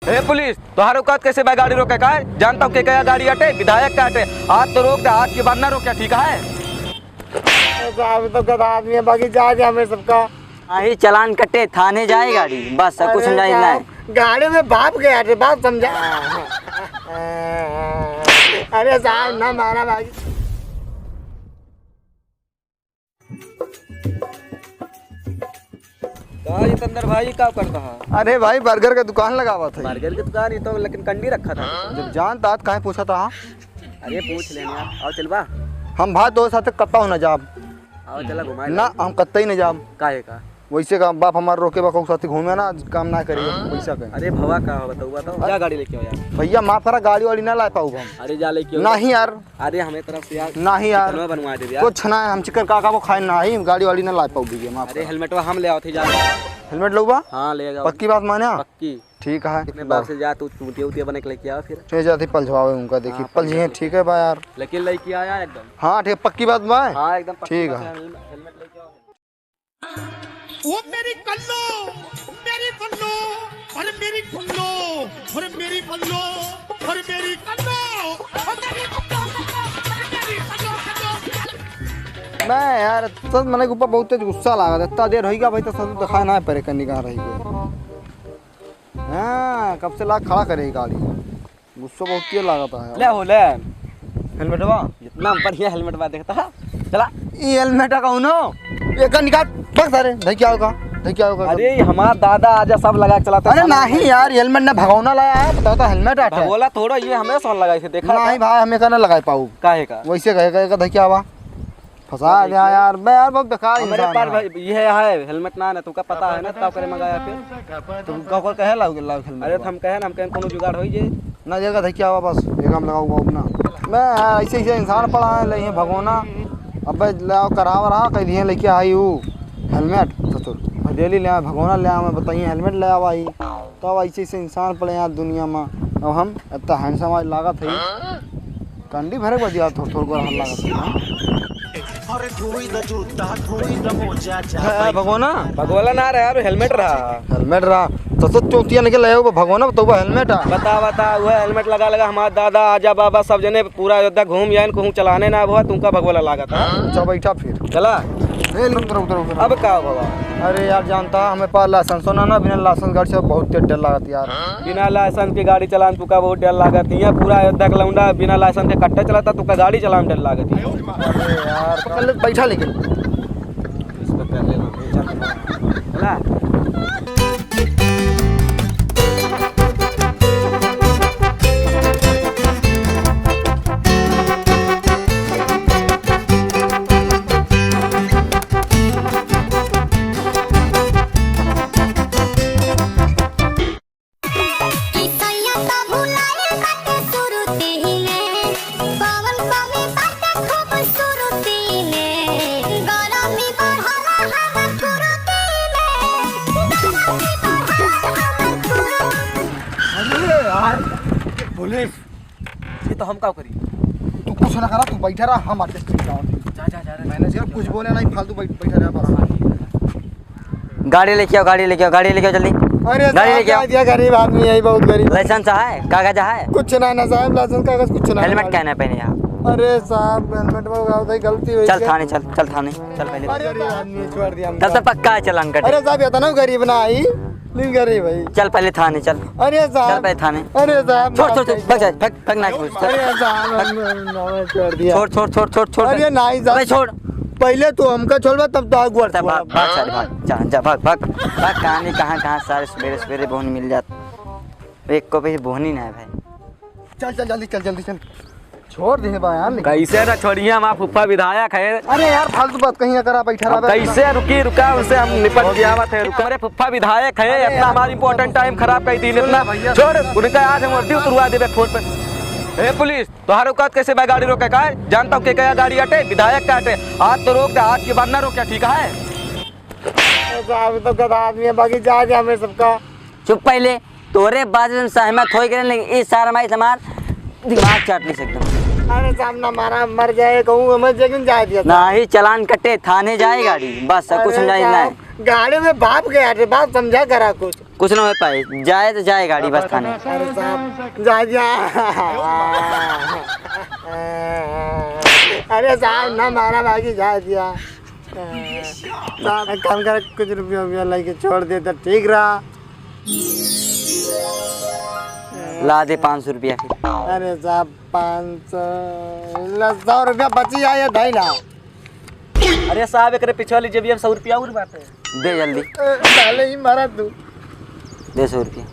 ए police, तुम्हारे औकात कैसे मैं गाड़ी रोके का है? जानता हूँ क्या गाड़ी हटे, विधायक का हटे। आज तो रोक दे, आज के बाद ना रोक, ठीक है? साहब तो गधा आदमी है, बाकी जा दिया हमें सबका। ही चलान कटे, थाने जाए गाड़ी, बस कुछ समझाइए ना। गाड़ी में बाप गया थे, बाप समझा। अरे साहब ना मारा भाई। जितेंद्र भाई क्या करता है? अरे भाई बर्गर का दुकान लगा हुआ था। बर्गर की दुकान ही तो, लेकिन कंडी रखा था। जब जान तात काहे पूछा था? अरे पूछ लेना यार, आओ चलवा। हम भाई दो साथ कत्ता हो न जाब। आओ चला घुमा ना हम कत्ता ही न जाब। काहे का? वैसे का बाप हमारे रोके बा साथ घूमे ना, काम ना करेगा पैसा का। अरे भवा का बताओ क्या गाड़ी लेके आओ यार। भैया माफ करा, गाड़ी वाड़ी ना ला पाऊँ हम। अरे जा लेके नहीं यार, अरे हमें तरफ से यार नहीं यार, बनवा दे यार। कुछ ना, हम चिकन काका को खाए ना ही, गाड़ी वाड़ी ना ला पाऊ भैया माफ। अरे हेलमेट हम ले आओ थे, जा हेलमेट लूबा? हाँ ले जाओ। पक्की बात माने? पक्की। ठीक है, कितने बार से जा तू चूतिया बने के लेके आओ फिर। छह जाती पलझवावे उनका, देखिए पल जी है। ठीक है भाई यार, लेकिन लेके आया एकदम। हाँ ठीक, पक्की बात भाई। हाँ एकदम ठीक है। हेलमेट लेके आओ। वो मेरी कल्लो, मेरी कल्लो, और मेरी कल्लो, और मेरी कल्लो, और मेरी कल्लो, और मेरी कल्लो, मेरी कल्लो। मैं यार सच मने के ऊपर बहुत तेज गुस्सा लगा, इतना देर होई का भाई, तो सब दिखा ना परे करने का रही कोई। हाँ कब से ला खड़ा करे गाड़ी, गुस्सा बहुत तेज लगाता है। ले हो ले हेलमेट बा, जितना बढ़िया हेलमेट बा देखता है। चला ये हेलमेट का उनो एक निकाल बस। अरे भाई क्या होगा, भाई क्या होगा? अरे हमारा दादा आजा सब लगा के चलाता। अरे नहीं यार, हेलमेट ने भगौना लाया है, बताओ तो हेलमेट आता है। बोला थोड़ा ये हमें सोन लगाई से देखा नहीं भाई, हमें का ना लगा पाऊ। काहे का? वैसे कहेगा भाई क्या हुआ, फंसा दिया यार। मैं यार बहुत बेकार मेरे इंसान पास है। भाई ये है हेलमेट ना तुमका पता है ना, तब करे मंगाया फिर। तुमका कोई कहे लाओ हेलमेट? अरे हम कहे ना, हम कहे कोनो जुगाड़ होई जे ना जगह था क्या हुआ, बस एक हम लगाऊंगा अपना। मैं ऐसे ऐसे इंसान पड़ा है ले भगोना। अब लाओ करावा रहा कह दिए लेके आई हूँ हेलमेट ससुर डेली ले भगोना ले मैं बताइए हेलमेट ले आ भाई। तो अब ऐसे ऐसे इंसान पड़े यहाँ दुनिया में। अब हम इतना हैंडसम आज लागत है, कंडी भरे बजिया थोड़ा थोड़ा लागत है। भगोना भगवाला ना रहा यार, हेलमेट रहा। हेलमेट रहा तो चौथिया निकल रहे हो भगोना, तो हेलमेट है। बता वो हेलमेट लगा लगा हमारा दादा आजा बाबा सब जने पूरा अयोध्या घूम जाए, कहूँ चलाने ना हुआ तुमका भगवाला लगा था। अच्छा बैठा फिर चला उतर उतर उतर। अब का बाबा? अरे यार जानता हमें पास लाइसेंस होना ना, बिना लाइसेंस गाड़ी से बहुत तेज डर लागत यार। बिना लाइसेंस के गाड़ी चलान तुका बहुत डर लागत है। पूरा अयोध्या का लौंडा बिना लाइसेंस के कट्टे चलाता, तुका गाड़ी चलाने डर लागत है। अरे यार पकड़ ले बैठा, लेकिन इसको पहले चला पुलिस। ये तो हम क्या करी? तू कुछ ना करा, तू बैठा रहा, हम एडजस्ट कर जाओ। जा मैनेजर कुछ बोले नहीं, फालतू बैठा रहा बस। गाड़ी लेके आओ, गाड़ी लेके आओ, गाड़ी लेके आओ जल्दी। अरे गाड़ी लेके आओ। दिया, गरीब आदमी यही बहुत गरीब। लाइसेंस है, कागज है? कुछ ना साहब, लाइसेंस कागज कुछ ना। हेलमेट कहना पहने यहाँ। अरे साहब हेलमेट में गलती हुई। चल थाने, चल चल थाने चल पहले। गरीब आदमी छोड़ दिया चल तो पक्का है चलान कटे। अरे साहब ये तो ना गरीब ना आई, नहीं गरीब भाई। चल पहले थाने चल। अरे चल साहब पहले थाने। अरे साहब छोड़ छोड़ छोड़ भग जा, भग ना कुछ। अरे साहब छोड़ दिया। छोड़ छोड़ छोड़ छोड़ छोड़। अरे नहीं अबे साहब, छोड़। पहले तो हमका छोड़वा तब तो आगुआ भाग भाग सारे भाग, जा जा भाग भाग भाग। कहानी कहाँ सारे सवेरे सवेरे बोहनी मिल जात, एक को भी बोहनी ना है भाई। चल चल जल्दी, चल जल्दी चल, छोड़ दे भाई यार। कैसे ना छोड़िए, हम फुफ्फा विधायक है। अरे यार फालतू बात कहीं करा, बैठा रहा। कैसे रुका उनसे हम निपट गया थे। हमारे फुफ्फा विधायक है, अपना हमारी इंपॉर्टेंट टाइम खराब कर दी इतना। छोड़ उनका, आज हम वर्दी उतरवा देवे फोन पे। ए पुलिस, तुम्हारे औकात कैसे मैं गाड़ी रोके का है? जानता हूँ क्या गाड़ी हटे, विधायक का हटे। आज तो रोक दे, आज के बाद ना रोक, ठीक है? साहब तो गधा आदमी है, बाकी जा दिया हमें सबका। चुप पहले, तोरे बात में सहमत हो गए, लेकिन इस सारा हमारी समार दिमाग चाट नहीं सकता। अरे साहब ना मारा मर जाए कहूँ, मर जाए जा दिया ना ही चलान कटे, थाने जाए गाड़ी, बस कुछ समझाइए ना। गाड़ी में बाप गया थे, बाप समझा करा कुछ। कुछ ना हो पाए, जाए तो जाए गाड़ी बस थाने। अरे साहब जा जा। अरे साहब ना मारा बाकी जा दिया साहब, एक काम कर कुछ रुपया लेके छोड़ दे तो ठीक रहा। ला दे 500 रुपया फिर। अरे साहब 500 रुपया बची आए या 2.5 लाख। अरे साहब एक पीछे वाली जेबी में 100 रुपया और बात है। दे जल्दी, पहले ही मारा तू। दे 100 रुपया।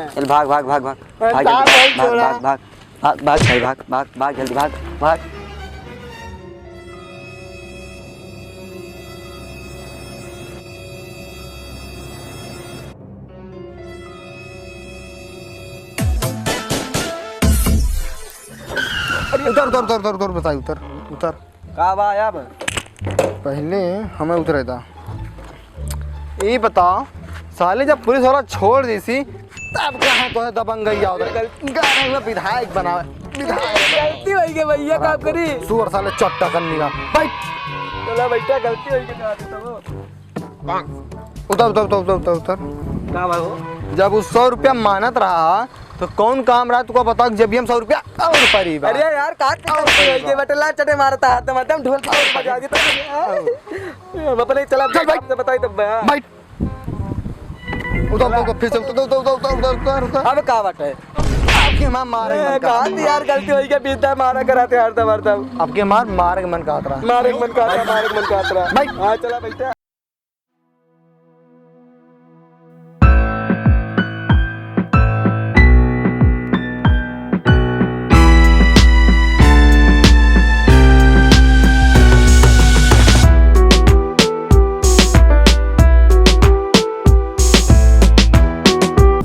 चल भाग भाग भाग भाग भाग साहब, जल्दी, बहुत भाग छोड़ा। भाग भाग भाग भाग भाई, भाग भाग भाग जल्दी भाग भाग। उतर उतर उतर उतर उतर बताई उतर उतर। का बा आया बा? पहले हमें उतरे था। ये बताओ साले जब पुलिस वाला छोड़ दी थी तब कहाँ तो है दबंग गई आओ गाने में विधायक बना विधायक। गलती हो गई भैया, काम करी। सुअर साले चट्टा करने का भाई। चला बेटा गलती हो गई, कहा देता वो। उतर उतर उतर उतर उतर उतर। का बा वो? जब उस 100 रुपया मानत रहा तो कौन काम रहा तुको बताओ। जब भी हम 100 रुपया और परी बा। अरे यार काट के बटला चटे मारता हाथ में एकदम ढोल की बजा देता हम अपने चला चल भाई। से बताई तब बया। भाई उतर उतर फिर से उतर उतर उतर उतर उतर उतर। अब का बात है? आपके मार मारे मन का कहा थी यार गलती होई के बीता मारा कराते हारता मारता आपके मार मारे मन का रहा। मारे मन का आतरा भाई। हां चला बेटा।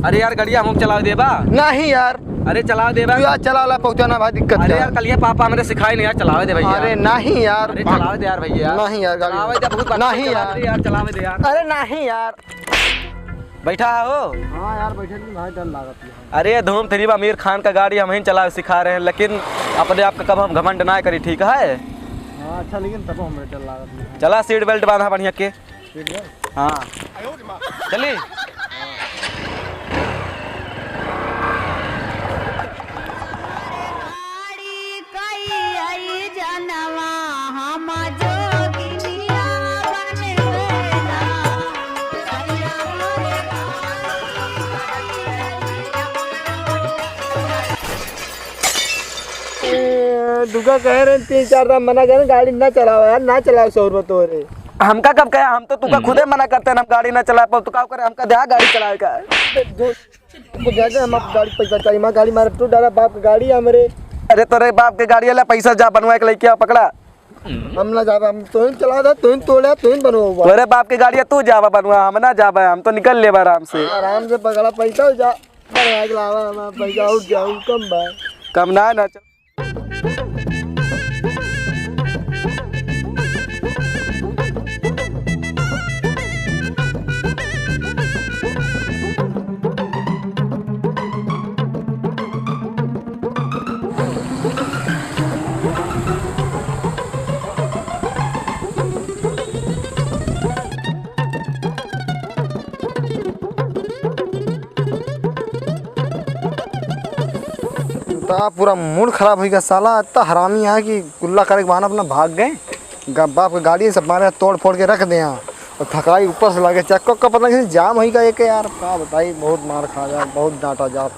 अरे यार गाड़िया हम चला देबा। नहीं यार अरे चला देबा। तू यार चला ला पहुंचाना भाई दिक्कत अरे है। यार कल ये पापा हमने सिखाए नहीं यार, चलावे दे भैया। अरे नहीं यार। अरे चलावे दे यार भैया। नहीं यार गाड़ी चलावे दे, बहुत नहीं यार यार। चलावे दे यार। अरे नहीं यार। बैठा हो? हाँ यार बैठे नहीं भाई, डर लागत है। अरे धूम थरीब आमिर खान का गाड़ी हम ही चला सिखा रहे हैं, लेकिन अपने आप का कब हम घमंड ना करी, ठीक है? हाँ अच्छा, लेकिन तब हमें डर लागत है। चला सीट बेल्ट बांधा बढ़िया के। ठीक है। हाँ चली। दुका कह रहे 3-4 बार मना करें गाड़ी ना चलाओ यार, ना चलाओ 100 रुपये तो रे। हमका कब कहा? हम तो तुका खुदे मना करते हैं हम गाड़ी ना चला पाओ, तो क्या करे? हमका दया गाड़ी चलाए का हम आप गाड़ी पैसा चाहिए, माँ गाड़ी मारे तू डाला बाप का गाड़ी है मेरे। अरे तोरे बाप के गाड़ी वाला पैसा जा बनवा के लेके आ, पकड़ा। हम ना जाबा, हम तो चला था, तो तोड़ा तो बनवा तोरे बाप के गाड़ी तू जावा बनवा, हम ना जावा, हम तो निकल ले आराम से। आराम से पकड़ा पैसा जा बनवा के लावा, हम पैसा उठ जाऊँ कम बा कम ना चल। पूरा मूड खराब हो गया साला। इतना हरामी है कि गुल्ला करे के बहाना अपना भाग गए। बाप की गाड़ी सब मारे तोड़ फोड़ के रख दे यहाँ, और थकाई ऊपर से लगे चक्को का पता नहीं जाम होगा एक यार। क्या बताइए, बहुत मार खा जा, बहुत डांटा जा।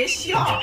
别笑。